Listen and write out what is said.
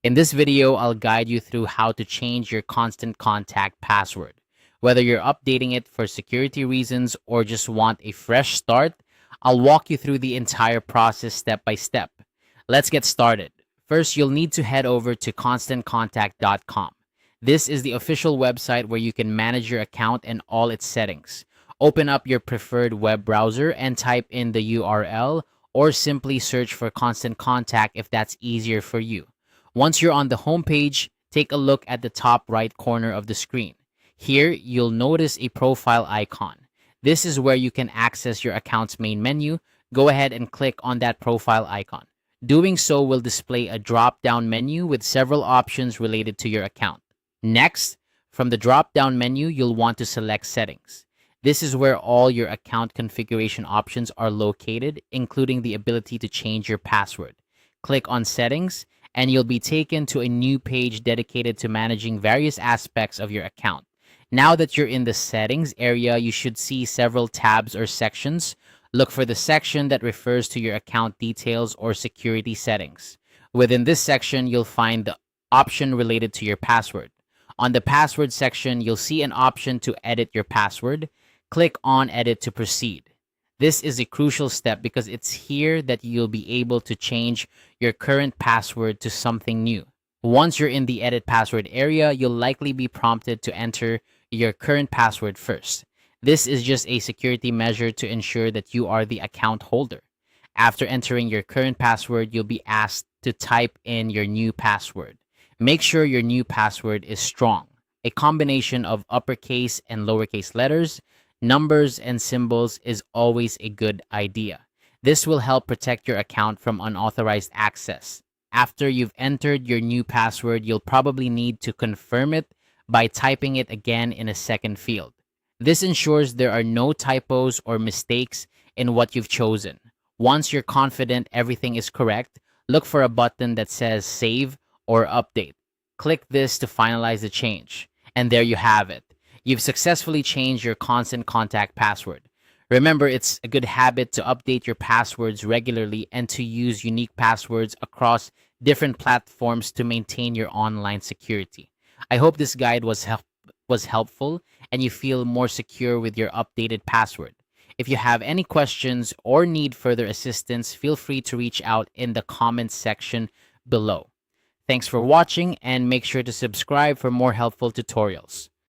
In this video, I'll guide you through how to change your constant contact password. Whether you're updating it for security reasons or just want a fresh start, I'll walk you through the entire process step by step. Let's get started. First, you'll need to head over to constantcontact.com. This is the official website where you can manage your account and all its settings. Open up your preferred web browser and type in the URL, or simply search for Constant Contact if that's easier for you. Once you're on the homepage, take a look at the top right corner of the screen. Here, you'll notice a profile icon. This is where you can access your account's main menu. Go ahead and click on that profile icon. Doing so will display a drop-down menu with several options related to your account. Next, from the drop-down menu, you'll want to select Settings. This is where all your account configuration options are located, including the ability to change your password. Click on Settings, and you'll be taken to a new page dedicated to managing various aspects of your account. Now that you're in the Settings area, you should see several tabs or sections. Look for the section that refers to your account details or security settings. Within this section, you'll find the option related to your password. On the password section, you'll see an option to edit your password. Click on Edit to proceed. This is a crucial step because it's here that you'll be able to change your current password to something new. Once you're in the Edit Password area, you'll likely be prompted to enter your current password first. This is just a security measure to ensure that you are the account holder. After entering your current password, you'll be asked to type in your new password. Make sure your new password is strong. A combination of uppercase and lowercase letters, numbers, and symbols is always a good idea. This will help protect your account from unauthorized access. After you've entered your new password, you'll probably need to confirm it by typing it again in a second field. This ensures there are no typos or mistakes in what you've chosen. Once you're confident everything is correct, look for a button that says Save or Update. Click this to finalize the change. And there you have it. You've successfully changed your constant contact password. Remember, it's a good habit to update your passwords regularly and to use unique passwords across different platforms to maintain your online security. I hope this guide was helpful and you feel more secure with your updated password. If you have any questions or need further assistance, feel free to reach out in the comments section below. Thanks for watching, and make sure to subscribe for more helpful tutorials.